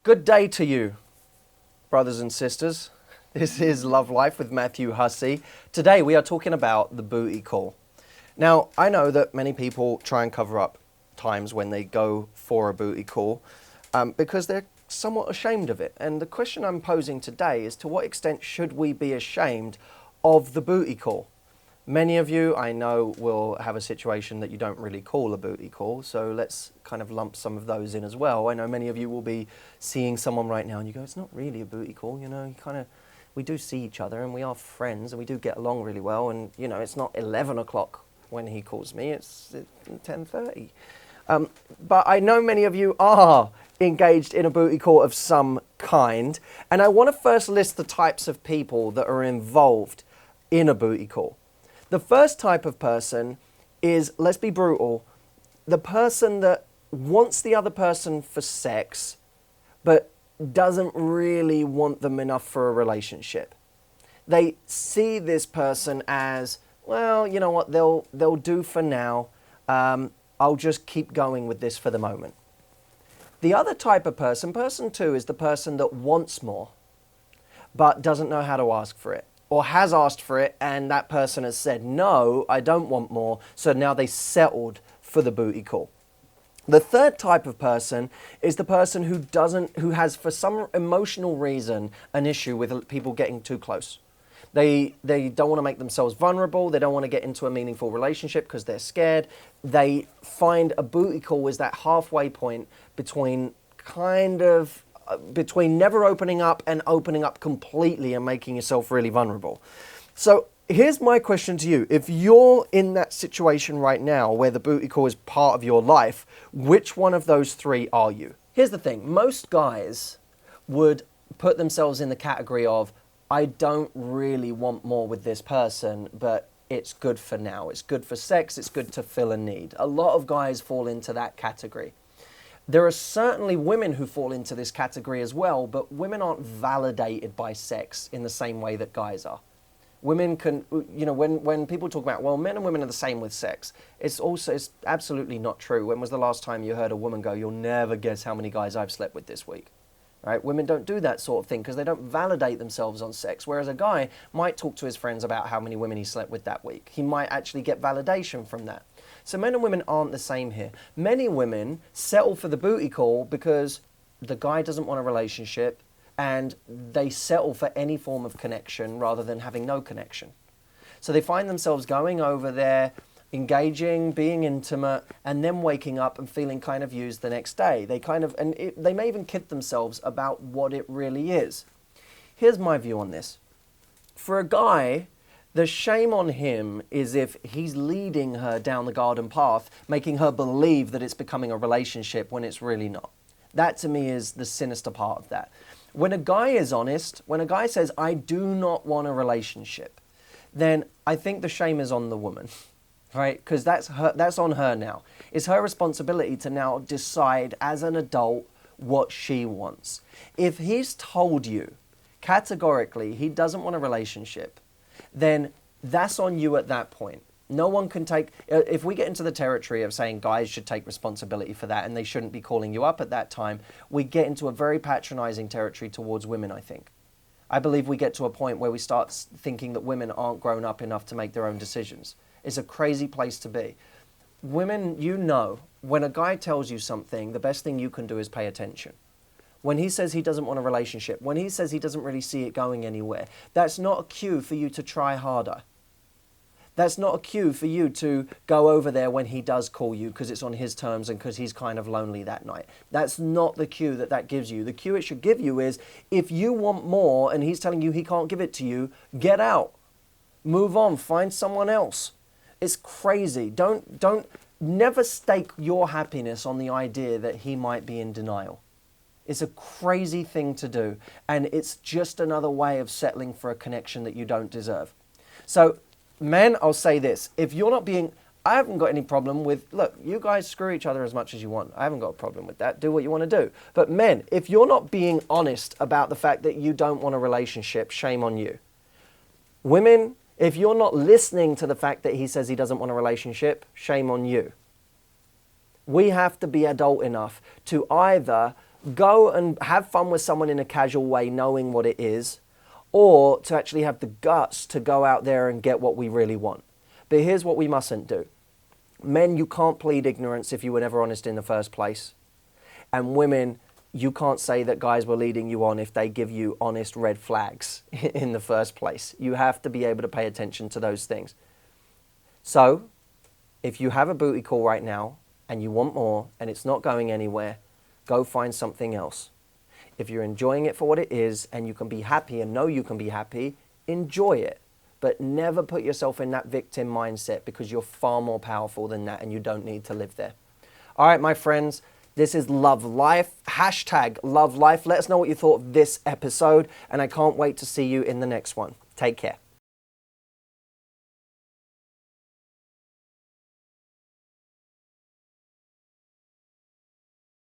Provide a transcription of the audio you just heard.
Good day to you, brothers and sisters. This is Love Life with Matthew Hussey. Today we are talking about the booty call. Now, I know that many people try and cover up times when they go for a booty call because they're somewhat ashamed of it. And the question I'm posing today is, to what extent should we be ashamed of the booty call? Many of you, I know, will have a situation that you don't really call a booty call, so let's kind of lump some of those in as well. I know many of you will be seeing someone right now and you go, it's not really a booty call, you know, we do see each other and we are friends and we do get along really well, and, you know, it's not 11 o'clock when he calls me, it's 10:30. But I know many of you are engaged in a booty call of some kind, and I want to first list the types of people that are involved in a booty call. The first type of person is, let's be brutal, the person that wants the other person for sex, but doesn't really want them enough for a relationship. They see this person as, well, you know what, they'll do for now. I'll just keep going with this for the moment. The other type of person, person two, is the person that wants more, but doesn't know how to ask for it, or has asked for it and that person has said, no, I don't want more, so now they settled for the booty call. The third type of person is the person who has, for some emotional reason, an issue with people getting too close. They don't want to make themselves vulnerable. They don't want to get into a meaningful relationship because they're scared. They find a booty call as that halfway point between between never opening up and opening up completely and making yourself really vulnerable. So here's my question to you. If you're in that situation right now where the booty call is part of your life, which one of those three are you? Here's the thing. Most guys would put themselves in the category of, I don't really want more with this person, but it's good for now. It's good for sex. It's good to fill a need. A lot of guys fall into that category. There are certainly women who fall into this category as well, but women aren't validated by sex in the same way that guys are. Women can, you know, when people talk about, well, men and women are the same with sex, it's absolutely not true. When was the last time you heard a woman go, you'll never guess how many guys I've slept with this week? Right? Women don't do that sort of thing because they don't validate themselves on sex, whereas a guy might talk to his friends about how many women he slept with that week. He might actually get validation from that. So men and women aren't the same here. Many women settle for the booty call because the guy doesn't want a relationship and they settle for any form of connection rather than having no connection. So they find themselves going over there, engaging, being intimate, and then waking up and feeling kind of used the next day. They may even kid themselves about what it really is. Here's my view on this. For a guy, the shame on him is if he's leading her down the garden path, making her believe that it's becoming a relationship when it's really not. That to me is the sinister part of that. When a guy is honest, when a guy says, I do not want a relationship, then I think the shame is on the woman, right? Because that's on her now. It's her responsibility to now decide as an adult what she wants. If he's told you categorically he doesn't want a relationship, then that's on you at that point. No one can if we get into the territory of saying guys should take responsibility for that and they shouldn't be calling you up at that time, we get into a very patronizing territory towards women, I think. I believe we get to a point where we start thinking that women aren't grown up enough to make their own decisions. It's a crazy place to be. Women, you know, when a guy tells you something, the best thing you can do is pay attention. When he says he doesn't want a relationship, when he says he doesn't really see it going anywhere, that's not a cue for you to try harder. That's not a cue for you to go over there when he does call you because it's on his terms and because he's kind of lonely that night. That's not the cue that gives you. The cue it should give you is, if you want more and he's telling you he can't give it to you, get out. Move on. Find someone else. It's crazy. Never stake your happiness on the idea that he might be in denial. It's a crazy thing to do, and it's just another way of settling for a connection that you don't deserve. So, men, I'll say this. If you're not being... I haven't got any problem with... Look, you guys screw each other as much as you want. I haven't got a problem with that. Do what you want to do. But men, if you're not being honest about the fact that you don't want a relationship, shame on you. Women, if you're not listening to the fact that he says he doesn't want a relationship, shame on you. We have to be adult enough to either go and have fun with someone in a casual way, knowing what it is, or to actually have the guts to go out there and get what we really want. But here's what we mustn't do. Men, you can't plead ignorance if you were never honest in the first place. And women, you can't say that guys were leading you on if they give you honest red flags in the first place. You have to be able to pay attention to those things. So, if you have a booty call right now and you want more and it's not going anywhere, go find something else. If you're enjoying it for what it is and you can be happy and know you can be happy, enjoy it. But never put yourself in that victim mindset, because you're far more powerful than that and you don't need to live there. All right, my friends, this is Love Life. Hashtag Love Life. Let us know what you thought of this episode, and I can't wait to see you in the next one. Take care.